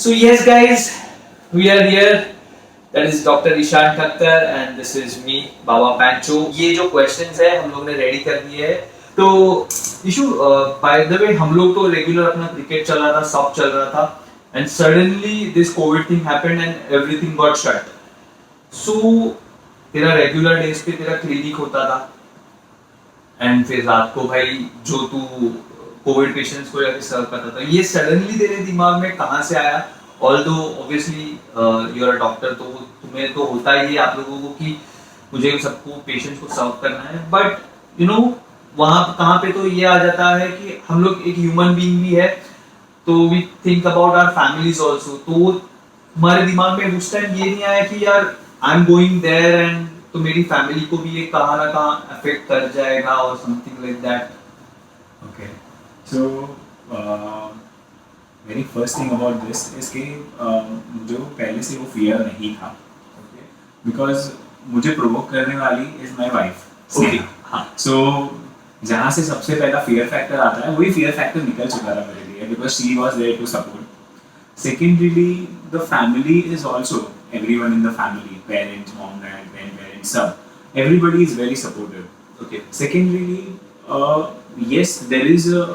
So yes guys, we are here. That is Dr. Ishan Thakkar and this is me, Baba Pancho. ये जो questions है हम लोग ने ready कर दिए है. तो इशू by the way हम लोग तो regular अपना cricket चल रहा था, सब चल रहा था, and suddenly this COVID thing happened and everything got shut. So तेरा regular days पे तेरा clinic होता था, and फिर रात को भाई जो तू कोविड पेशेंट्स को जाके सर्व करता था, ये सडनली तेरे दिमाग में कहाँ से आया? Although obviously you are a doctor, तो तुम्हें तो होता ही है आप लोगों को कि मुझे सबको पेशेंट्स को सर्व करना है, बट यू नो वहाँ कहाँ पे तो ये आ जाता है कि हम लोग एक ह्यूमन बीइंग भी है, तो we think about our families also. तो हमारे दिमाग में उस टाइम ये नहीं आया कि यार I am going there and तो मेरी फैमिली को भी ये कहाँ ना कहाँ अफेक्ट कर जाएगा और something like that. Okay. So, very first thing about this is कि जो पहले से वो fear नहीं था, okay? Because मुझे provoke करने वाली is my wife. Okay. हाँ. So जहाँ से सबसे पहला fear factor आता है, वही fear factor निकल चुका था मेरे लिए because she was there to support. Secondly, the family is also everyone in the family, parents, mom, dad, grandparents, सब. Everybody is very supportive. Okay. Secondly, yes, there is a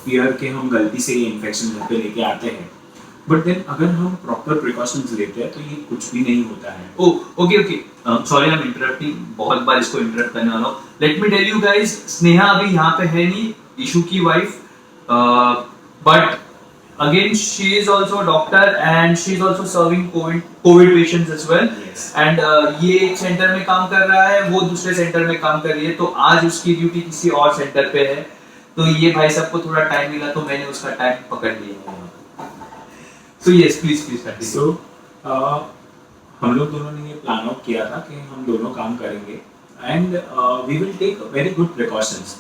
fear कि हम गलती से ये इन्फेक्शन घर पे लेके आते हैं, बट देन अगर हम प्रॉपर प्रिकॉशंस लेते हैं तो ये कुछ भी नहीं होता है. Okay okay, sorry I am interrupting, बहुत बार इसको इंटरप्ट करने वाला हूँ. Let me tell you guys, Sneha अभी यहाँ पे है नहीं, इशू की wife, but again she is also a doctor and she is also serving covid patients as well. Yes. And ये एक सेंटर में काम कर रहा है, वो दूसरे सेंटर में काम कर रही है, तो आज उसकी ड्यूटी किसी और सेंटर पे है, तो ये भाई सबको थोड़ा टाइम मिला तो मैंने उसका टाइम पकड़ लिया. So yes, please continue. So हम लोग दोनों ने ये प्लान आउट किया था कि हम दोनों काम करेंगे and we will take very good precautions.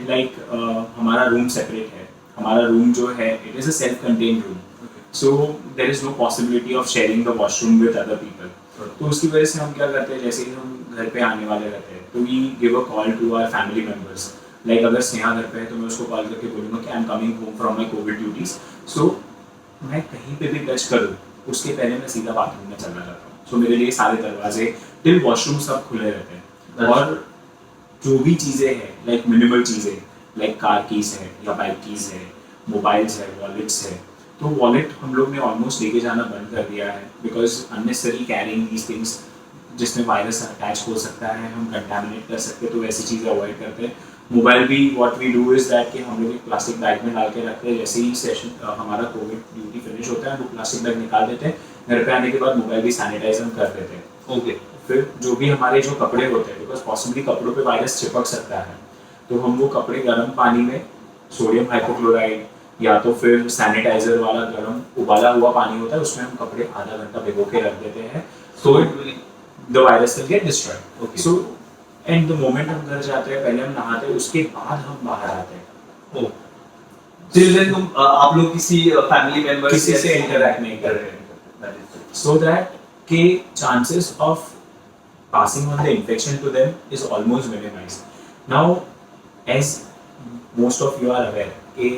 Like हमारा रूम सेपरेट है, हमारा रूम जो है it is a self contained room, so there is no possibility of sharing the washroom with other people. तो उसकी वजह से हम क्या करते हैं, जैसे ही हम घर पे आने वाले रहते हैं तो we give a call to our family members. Like अगर स्नेहा घर पे है तो मैं उसको कॉल करके बोलूँगा कि I am coming home from my covid duties, so मैं कहीं पे भी टच करूँ उसके पहले मैं सीधा बाथरूम में चलना चाहता हूँ. सो मेरे लिए सारे दरवाजे टिल वॉशरूम सब खुले रहते हैं. और जो भी चीज़ें हैं लाइक मिनिमल चीज़ें लाइक कार कीज है या बाइक कीज है, मोबाइल्स है, वॉलेट्स है, तो वॉलेट हम लोग ने ऑलमोस्ट लेके जाना बंद कर दिया है because unnecessary carrying these things जिसमें वायरस अटैच हो सकता है, हम कंटामिनेट कर सकते हैं, तो वैसी चीज़ें अवॉइड करते हैं. मोबाइल भी what we do is that कि हम लोग एक प्लास्टिक बैग में डाल के रखते हैं. जैसे ही सेशन हमारा कोविड ड्यूटी फिनिश होता है वो प्लास्टिक बैग निकाल देते हैं, घर पे आने के बाद मोबाइल भी सैनिटाइज हम कर देते हैं. ओके. फिर जो भी हमारे जो कपड़े होते हैं बिकॉज पॉसिबली कपड़ों पे वायरस चिपक सकता है, तो हम वो कपड़े गर्म पानी में सोडियम हाइपोक्लोराइड या तो फिर सैनिटाइजर वाला गर्म उबाला हुआ पानी होता है उसमें हम कपड़े आधा घंटा भिगो के रख देते हैं, so the virus will get destroyed. Okay. So and the moment हम घर जाते हैं पहले हम नहाते हैं, उसके बाद हम बाहर आते हैं. चिल्ड्रन तुम आप लोग किसी फैमिली मेंबर किसी से इंटरैक्ट नहीं कर रहे हैं, सो दैट के chances of passing on the infection to them is almost minimized. Now, as most of you are aware कि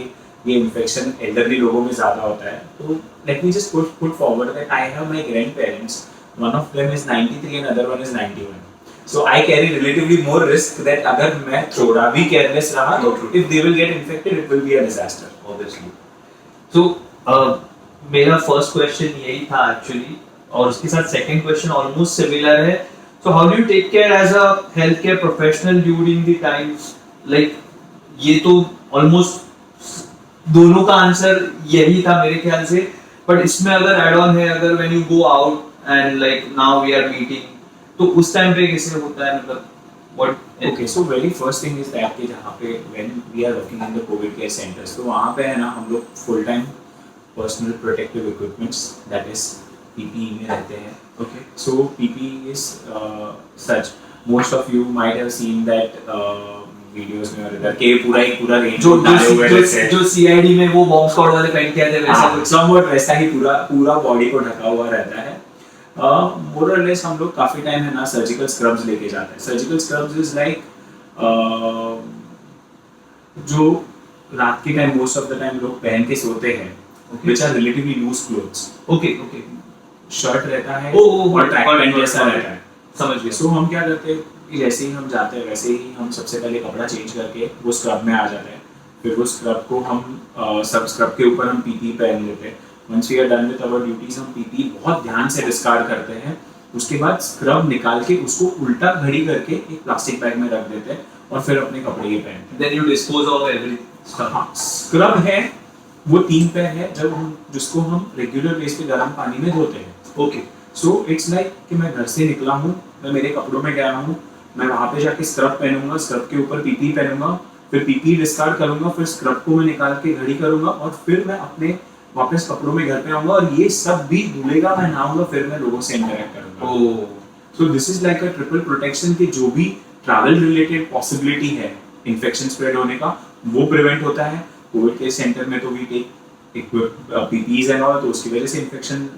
ये infection elderly लोगों में ज़्यादा होता है, तो let me just put forward that I have my grandparents. One of them is 93 and other one is 91. So I carry relatively more risk that अगर मैं थोड़ा भी careless रहा तो if they will get infected it will be a disaster. Obviously. So मेरा first question यही था actually, और उसके साथ second question almost similar है. So how do you take care as a healthcare professional during the times like ये तो almost दोनों का आंसर यही था मेरे ख्याल से, but इसमें अगर add on है, अगर when you go out and like now we are meeting, तो उस टाइम पे कैसे होता है, मतलब what? Okay, so very first thing is that कि जहाँ पे when we are working in the COVID care centers, तो वहाँ पे है ना हम लोग full time personal protective equipments that is PPE में रहते हैं. Okay. So PPE is such. Most of you might have seen that videos में और इधर के पूरा रेंज जो डाले हुए रहते हैं. जो CID में वो बॉम्ब स्क्वाड वाले पहन के आते हैं वैसा कुछ. somewhat वैसा ही पूरा बॉडी को ढका हुआ रहता है. मोर और लेस हम लोग काफी टाइम है ना सर्जिकल स्क्रब्स लेके जाते हैं. सर्जिकल स्क्रब्स इज लाइक जो रात के time most of the time लोग पहन के सोते हैं which are relatively loose clothes. Okay okay shirt रहता है ओ, और ट्रैक पैंट got जैसा it. रहता है. समझ गया. सो हम क्या करते हैं कि जैसे ही हम जाते हैं वैसे ही हम सबसे पहले कपड़ा चेंज करके वो स्क्रब में आ जाते हैं. फिर वो स्क्रब को हम सब स्क्रब के ऊपर हम पीपी पहन लेते हैं. Once we are done with our duties हम पीपी बहुत ध्यान से डिस्कार्ड करते हैं. उसके बाद स्क्रब निकाल के उसको उल्टा घड़ी करके एक प्लास्टिक बैग में रख देते हैं और फिर अपने कपड़े ये पहनते हैं. Then you dispose of every stuff. हाँ, स्क्रब है वो 3 पैर है जब हम जिसको हम रेगुलर बेस पे गर्म पानी में धोते हैं. ओके. सो इट्स लाइक कि मैं घर से निकला हूँ, मैं मेरे कपड़ों में गया हूँ, मैं वहाँ पे जाके स्क्रब पहनूंगा, स्क्रब के ऊपर पीपी पहनूंगा, फिर पीपी डिस्कार्ड करूंगा, फिर स्क्रब को मैं निकाल के घड़ी करूंगा और फिर मैं अपने वापस कपड़ों में घर पे आऊंगा और ये सब भी धुलेगा, मैं नहाऊंगा, फिर मैं लोगों से इंटरेक्ट करूंगा. Oh. So this is like a triple protection कि जो भी ट्रैवल रिलेटेड पॉसिबिलिटी है इन्फेक्शन स्प्रेड होने का वो प्रिवेंट होता है. कोविड केयर सेंटर में तो we take PPEs and all, तो उसकी वजह से इन्फेक्शन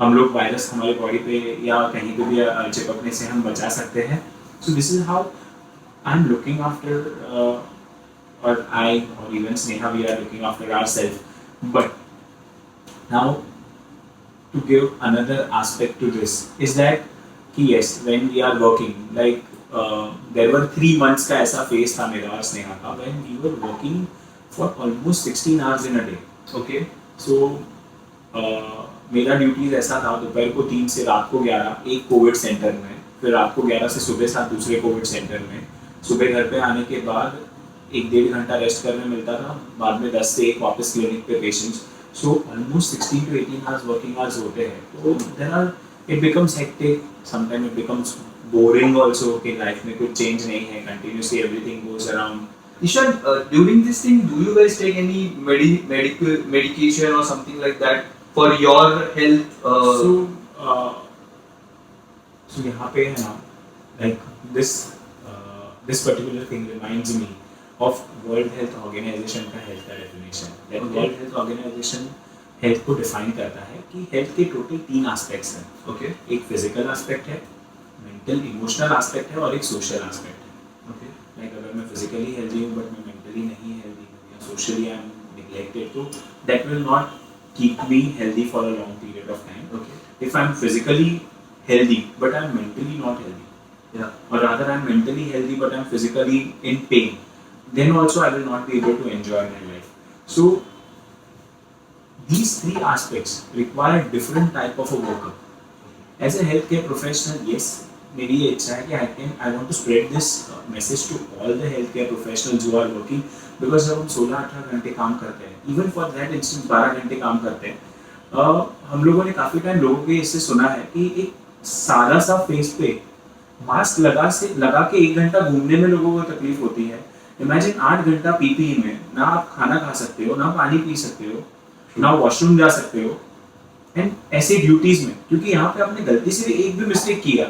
हम लोग वायरस हमारे बॉडी पे या कहीं पे भी चिपकने से हम बचा सकते हैं. So this is how I am looking after और आई और even Sneha we are looking after ourself. But now to give another aspect to this is that कि yes when we are working like there were 3 months का ऐसा phase था मेरा और स्नेहा का when we were working for almost 16 hours in a day. Okay. So मेरा duties ऐसा था दोपहर को 3 से रात को 11 एक कोविड सेंटर में, फिर रात को 11 से सुबह 7 दूसरे कोविड सेंटर में. सुबह घर पे आने के बाद 1-1.5 घंटा रेस्ट करने मिलता था, बाद में 10 से 1 वापस क्लिनिक पे patients. So almost 16 to 18 hours working hours होते हैं. तो there are it becomes hectic. Sometimes it becomes boring also कि life में कुछ change नहीं है. Continuously everything goes around. Ishan, during this thing, do you guys take any medication or something like that for your health? So यहाँ पे है ना like this particular thing reminds me of World Health Organization का health का definition. That Okay. World Health Organization health को define करता है कि health के total 3 aspects हैं. Okay. एक physical aspect है, mental emotional aspect है और एक social aspect है. Okay. Like अगर मैं physically healthy हूँ but मैं mentally नहीं healthy हूँ या socially I am neglected, तो that will not keep me healthy for a long period of time. Okay. If I am physically healthy but I am mentally not healthy, Yeah. or rather I am mentally healthy but I am physically in pain, then also I will not be able to enjoy my life. So these 3 aspects require different type of a worker. As a healthcare professional, yes, मेरी ये इच्छा है कि I want to spread this message to all the healthcare professionals who are working, because जब हम 16-18 घंटे काम करते हैं, even for that instance 12 घंटे काम करते हैं, हम लोगों ने काफ़ी टाइम लोगों के इससे सुना है कि एक सादा सा फेस पे मास्क लगा के 1 घंटा घूमने में लोगों को तकलीफ होती है. इमेजिन 8 घंटा पीपीई में ना आप खाना खा सकते हो, ना पानी पी सकते हो, ना वॉशरूम जा सकते हो, एंड ऐसे ड्यूटीज में, क्योंकि यहाँ पे आपने गलती से भी एक भी मिस्टेक किया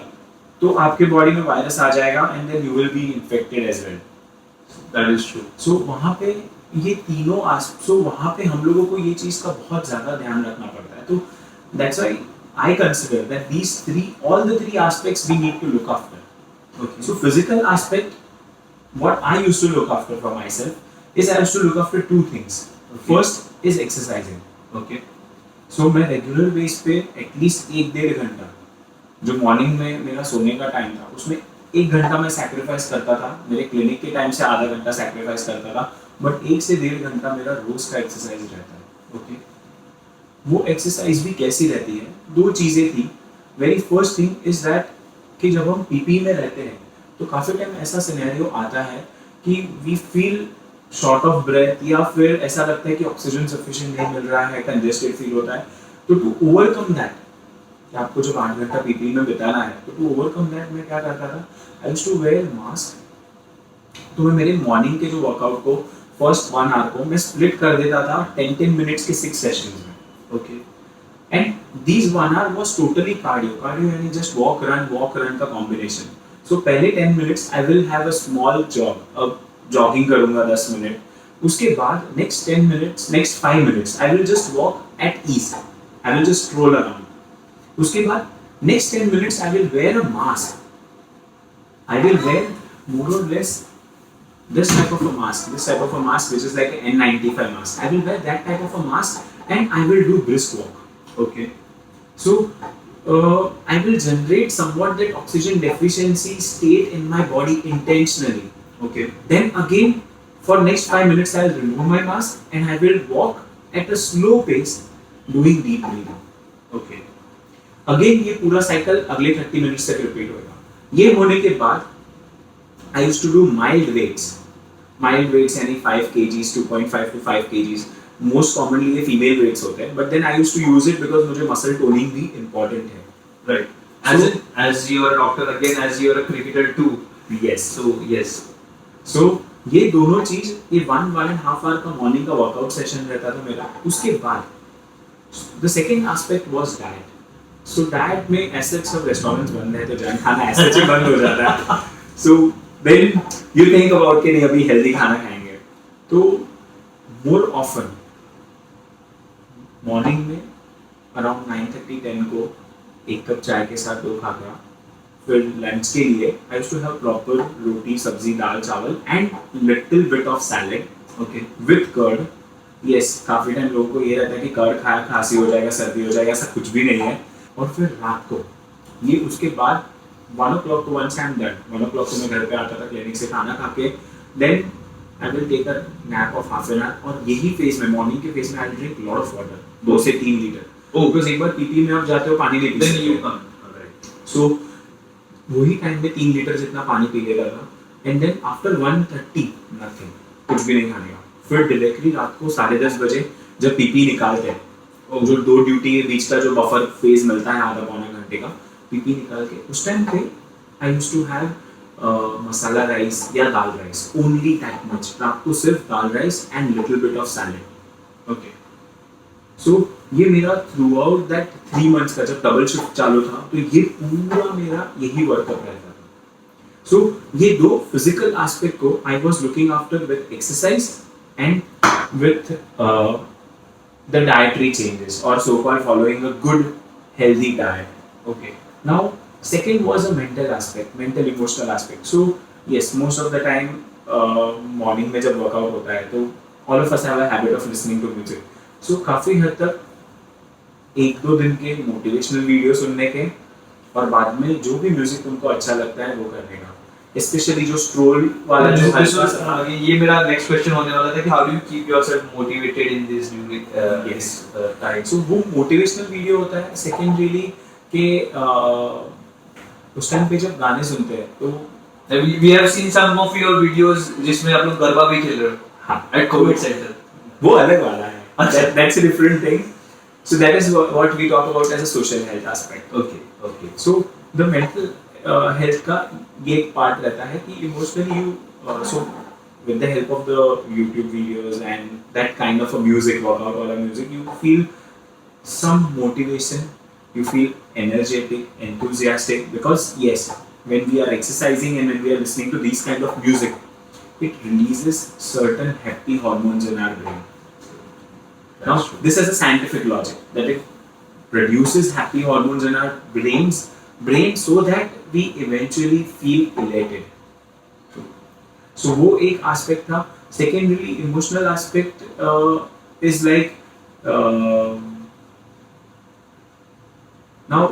तो आपके बॉडी में वायरस आ जाएगा and then you will be infected as well. That is true. So वहाँ पे ये तीनों वहाँ पे हम लोगों को ये चीज़ का बहुत ज़्यादा ध्यान रखना पड़ता है. तो that's why I consider that all the three aspects we need to look after. Okay. So physical aspect, what I used to look after for myself is I used to look after 2 things. Okay. First is exercising. Okay. So मैं regular base पे at least 1-1.5 घंटा, जो morning में मेरा सोने का time था उसमें 1 घंटा मैं सैक्रिफाइस करता था. मेरे क्लिनिक के टाइम से आधा घंटा सैक्रिफाइस करता था, बट 1 से 1.5 घंटा मेरा रोज का एक्सरसाइज रहता है. Okay. वो एक्सरसाइज भी कैसी रहती है, 2 चीज़ें थी. Very first thing is that कि जब हम पीपी में रहते हैं तो काफ़ी टाइम ऐसा सिनेरियो आता है कि we feel short of breath, या फिर ऐसा लगता है कि ऑक्सीजन सफिशिएंट नहीं मिल रहा है, कंजेस्टेड फील होता है. तो टू ओवरकम दैट, कि आपको जब 8 घंटा पीपी में बिताना है, तो टू ओवरकम दैट मैं क्या करता था, I used to wear mask. तो मैं मेरे मॉर्निंग के जो वर्कआउट को फर्स्ट 1 आवर को मैं स्प्लिट कर देता था 10 मिनट्स के 6 सेशंस में. Okay. And these 1 hour was totally cardio यानी just walk run का combination. So पहले 10 minutes I will have a small jog, अब jogging करूँगा 10 मिनट. उसके बाद next 5 minutes I will just walk at ease. I will just stroll around. उसके बाद next 10 minutes I will wear a mask. I will wear more or less this type of a mask which is like an N95 mask. I will wear that type of a mask and I will do brisk walk. Okay. So I will generate somewhat that oxygen deficiency state in my body intentionally. Okay. Then again, for next 5 minutes, I'll remove my mask and I will walk at a slow pace, doing deep breathing. Okay. Again ये पूरा cycle अगले 30 minutes तक repeat होगा. ये होने के बाद I used to do mild weights यानी 5 kgs 2.5 to 5 kgs. Most commonly ये फीमेल वेट्स होते हैं, but then I used to use it because मुझे मसल टोनिंग भी इंपॉर्टेंट है. Right. As you are a doctor again, as you are a cricketer too. Yes. So yes. सो ये दोनों चीज, ये 1.5 आवर का मॉर्निंग का वर्कआउट सेशन रहता था मेरा. उसके बाद the second aspect was diet. So diet में ऐसे सब रेस्टोरेंट्स बंद है तो जंक खाना ऐसे ही बंद हो जाता है. So then you think about कि नहीं अभी हेल्दी खाना खाएंगे. तो मोर ऑफन मॉर्निंग में अराउंड 9:30-10 को एक कप चाय के साथ 2 खाकर, फिर लंच के लिए I used to have proper roti sabzi dal chawal and little bit of salad. Okay. With curd. Yes, काफी टाइम लोगों को ये रहता है कि कर्ड खाया खांसी हो जाएगा सर्दी हो जाएगा, ऐसा कुछ भी नहीं है. और फिर रात को ये उसके बाद 1 o'clock को once I am done 1 o'clock को मैं घर पे आता था क्लिनिक से खाना खा के, then I will take a nap of half an hour. और यही फेज में मॉर्निंग के फेज में I will drink lot of water 2 से 3 लीटर. बिकॉज एक बार पीपी में आप जाते हो पानी नहीं पी Then सकते. you come. Alright. सो वही टाइम में 3 लीटर जितना पानी पी लेता था. एंड देन आफ्टर 1:30 नथिंग, कुछ भी नहीं खाने का. फिर डायरेक्टली रात को 10:30 बजे जब पीपी निकालते हैं, और जो 2 ड्यूटी के बीच का जो बफर फेज मिलता है आधा पौना घंटे का, पीपी निकाल के उस टाइम पे I used to have masala rice या dal rice, only that much. रात को सिर्फ dal rice and little bit of salad. Okay. So ये मेरा थ्रू आउट दैट 3 months का जब डबल शिफ्ट चालू था, तो ये पूरा मेरा यही वर्कअप रहता था. सो ये 2 फिजिकल एस्पेक्ट को I was looking after with exercise and with the dietary changes or so called following a good healthy diet. Okay. Now second was a mental aspect, mental emotional aspect. So yes, most of the time morning में जब workout होता है तो all of us have a habit of listening to music. So काफी हद तक 1-2 दिन के motivational वीडियो सुनने के और बाद में जो भी म्यूजिक उनको अच्छा लगता है वो करने का. स्पेशली जो स्ट्रोल वाला जो ये मेरा नेक्स्ट क्वेश्चन होने वाला था कि how do you keep yourself motivated in this Yes. Time. So वो मोटिवेशनल वीडियो होता है. सेकेंडरीली कि उस टाइम पे जब गाने सुनते हैं तो we have seen some of your videos जिसमें आप लोग गरबा भी खेल रहे हो. हाँ, एट कोविड सेंटर. वो अलग वाला है. अच्छा. That's a different thing. So that is what we talk about as a social health aspect. Okay. Okay. So the mental health का ये एक पार्ट रहता है कि emotionally you so with the help of the YouTube videos and that kind of a music workout or a music, you feel some motivation, you feel energetic, enthusiastic, because yes, when we are exercising and when we are listening to these kind of music, it releases certain happy hormones in our brain. Now, this is a scientific logic that it produces happy hormones in our brain so that we eventually feel elated. So वो एक aspect था. Secondly, emotional aspect is like now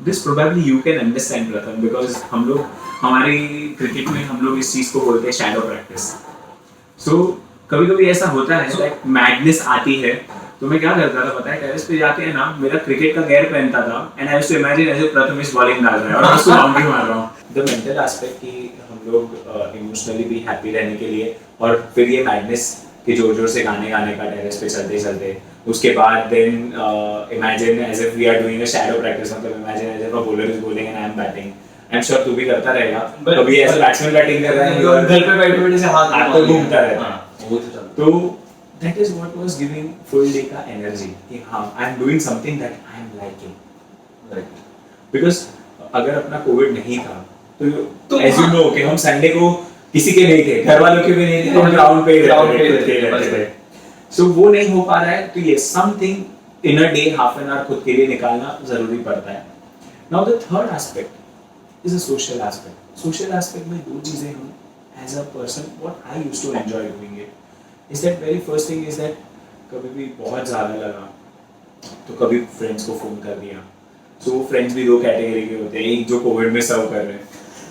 this probably you can understand Pratham, because हम लोग हमारी cricket में हम लोग इस चीज को बोलते हैं शैडो प्रैक्टिस. So कभी-कभी ऐसा होता है like मैडनेस आती है तो मैं क्या करता था पता है, टेरेस पे जाके है ना मेरा क्रिकेट का गेयर पहनता था and I used to imagine ऐसे प्रथमेश बॉलिंग डाल रहा है और उसको बाउंड्री मार रहा हूँ. द मेंटल एस्पेक्ट कि हम लोग इमोशनली भी हैप्पी रहने के लिए, और फिर ये मैडनेस के जोर जोर से गाने गाने का टेरेस पे चलते चलते, उसके बाद then imagine as if we are doing a shadow practice, मतलब imagine as if a bowler is bowling and I am batting. I am sure तू भी करता रहेगा कभी ऐसे बैट्समैन बैटिंग कर रहा है घर पे बैठे बैठे से हाथ तो घूमता रहता है. वो तो चलता. तो that is what was giving full day का energy कि हाँ I am doing something that I am liking. Right. Because अगर अपना कोविड नहीं था तो as you know कि हम संडे को किसी के नहीं थे, घर वालों के भी नहीं थे, हम ग्राउंड पे रहते थे. So वो नहीं हो पा रहा है तो ये something in a day half an hour खुद के लिए निकालना जरूरी पड़ता है. Now the third aspect is a social aspect. Social aspect में 2 चीजें हम as a person what I used to enjoy doing it is that very first thing is that कभी भी बहुत ज़्यादा लगा तो कभी फ्रेंड्स को फ़ोन कर दिया। सो वो फ्रेंड्स भी दो कैटेगरी के होते हैं, एक जो कोविड में सर्व कर रहे हैं,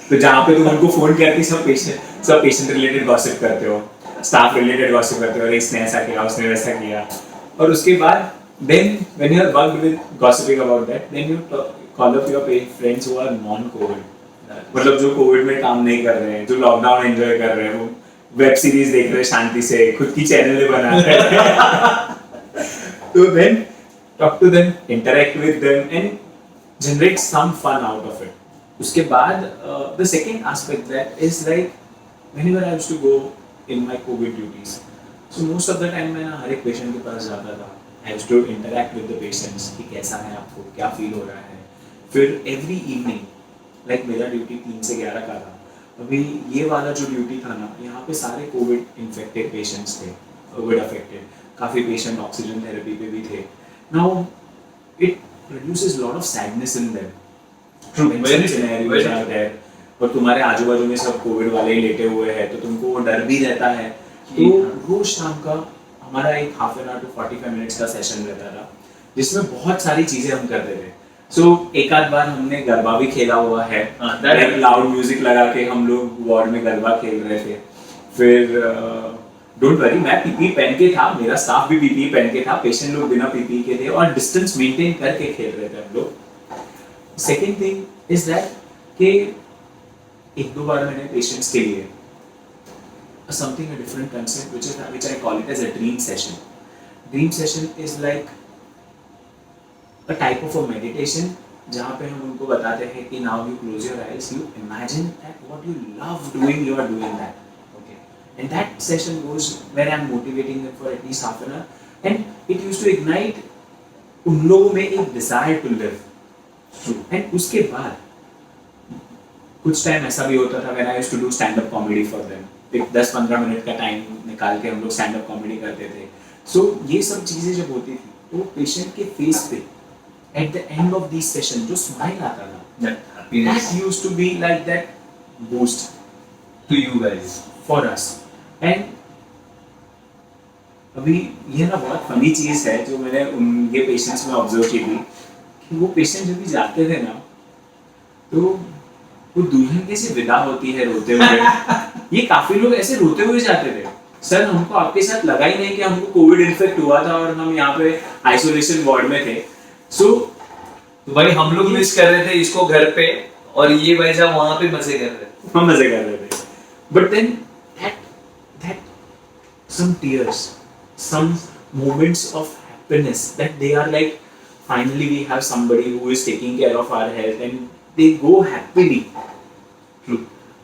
तो जहाँ पे तुम उनको फ़ोन करके सब पेशेंट रिलेटेड गॉसिप करते हो, स्टाफ रिलेटेड गॉसिप करते हो, अरे इसने ऐसा किया, उसने वैसा किया। और उसके बाद then when you are worked with gossiping about that, then you call up your friends who are non-COVID, मतलब जो कोविड में काम नहीं कर रहे हैं, जो लॉकडाउन एंजॉय कर रहे हैं, वो वेब सीरीज देख रहे हैं शांति से, खुद की चैनल बना रहे हैं। तो then talk to them, interact with them and generate some fun out of it. उसके बाद the second aspect that is like whenever I used to go in my COVID duties, so most of the time मैं हर एक patient के पास जाता था, I used to interact with the patients कि कैसा है आपको, क्या फील हो रहा है। फिर every evening, like मेरा ड्यूटी 3 से 11 का था, अभी ये वाला जो ड्यूटी था ना, यहाँ पे सारे कोविड इन्फेक्टेड पेशेंट्स थे, कोविड अफेक्टेड, काफ़ी पेशेंट ऑक्सीजन थेरेपी पे भी थे। Now it produces lot of sadness in them. Very scenarios are there, और तुम्हारे आजू बाजू में सब कोविड वाले ही लेटे हुए हैं, तो तुमको वो डर भी रहता है। तो रोज शाम का हमारा एक half an hour to 45 minutes का सेशन रहता था, जिसमें बहुत सारी चीजें हम करते थे। सो एक आध बार हमने गरबा भी खेला हुआ है, लाउड म्यूजिक लगा के हम लोग वार्ड में गरबा खेल रहे थे। फिर डोंट वरी, मैं पीपी पहन के था, मेरा स्टाफ भी पीपी पहन के था, पेशेंट लोग बिना पीपी के थे और डिस्टेंस मेंटेन करके खेल रहे थे हम लोग। सेकेंड थिंग इज दैट कि एक दो बार मैंने पेशेंट्स के लिए something a different concept which I call it as a dream session. Dream session is like a type of a meditation जहाँ पे हम उनको बताते हैं कि now you close your eyes, you imagine that what you love doing, you are doing that. Okay. And that session goes where I'm motivating them for at least half an hour, and it used to ignite उन लोगों में एक desire to live. And उसके बाद कुछ time ऐसा भी होता था when I used to do stand-up comedy for them. 10-15 minute का टाइम निकाल के हम लोग स्टैंड अप कॉमेडी करते थे। सो ये सब चीजें जब होती थी तो पेशेंट के फेस पे at the end of this session जो स्माइल आता था, that used to be like that boost to you guys, for us. And अभी ये ना बहुत फनी चीज है जो मैंने उनके पेशेंट्स में ऑब्जर्व की थी कि वो पेशेंट जब भी जाते थे ना, तो वो दुल्हन कैसे विदा होती है रोते हुए। ये काफी लोग ऐसे रोते हुए जाते थे, सर हमको आपके साथ लगा ही नहीं कि हमको कोविड इन्फेक्ट हुआ था और हम यहाँ पे आइसोलेशन वार्ड में थे। सो भाई हम लोग मिस कर रहे थे इसको घर पे, और ये भाई साहब वहां पे मजे कर रहे थे, हम मजे कर रहे थे। But then that some tears, some moments of happiness that they are like finally we have somebody who is taking care of our health and they go happily.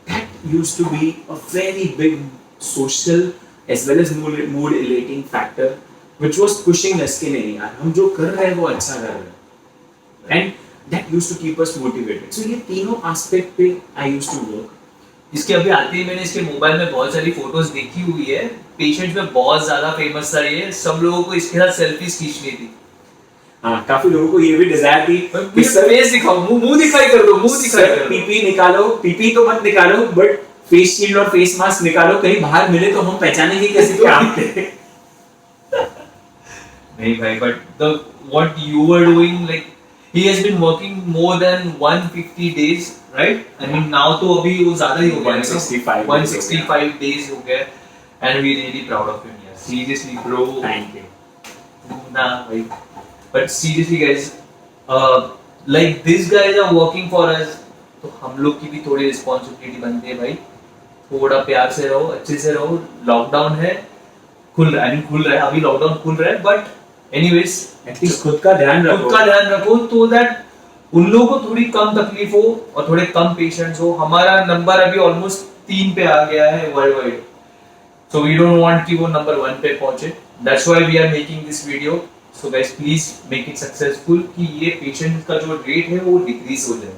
That used to be a very big social as well as mood elating factor which was pushing us कि नहीं यार हम जो कर रहे हैं वो अच्छा कर रहे हैं, and that used to keep us motivated. So ये तीनों aspect पे I used to work. इसके अभी आते ही मैंने इसके मोबाइल में बहुत सारी फोटोज देखी हुई है, पेशेंट में बहुत ज्यादा फेमस था ये, सब लोगों को इसके साथ सेल्फीज खींचनी थी। हाँ, काफी लोगों को ये भी डिजायर थी कि सर फेस दिखाओ, मुंह दिखाई कर दो, मुंह दिखाई कर दो। पीपी निकालो, पीपी तो मत निकालो बट फेस शील्ड और फेस मास्क निकालो, कहीं बाहर मिले तो हम पहचानेंगे कैसे कि आप थे। नहीं भाई, but the what you were doing, like he has been working more than 150 days, right? I mean now तो अभी वो ज़्यादा ही हो गया, 165 days हो गए, and we really proud of him, yeah. Seriously bro, Thank you. ना भाई, but seriously guys, like these guys are working for us, तो हम लोग की भी थोड़ी रिस्पॉन्सिबिलिटी बनती है भाई, थोड़ा प्यार से रहो, अच्छे से रहो। लॉकडाउन है, खुल रहा है, खुल रहा है, अभी लॉकडाउन खुल रहा है, बट एनीवेज एटलीस्ट खुद का ध्यान रखो तो दैट उन लोगों को थोड़ी कम तकलीफ हो और थोड़े कम पेशेंट्स हो। हमारा नंबर अभी ऑलमोस्ट 3 पे आ गया है world wide, so we don't want कि वो नंबर 1 पे पहुंचे, that's why we are making this video. So guys please make it successful कि ये पेशेंट का जो रेट है वो डिक्रीज हो जाए।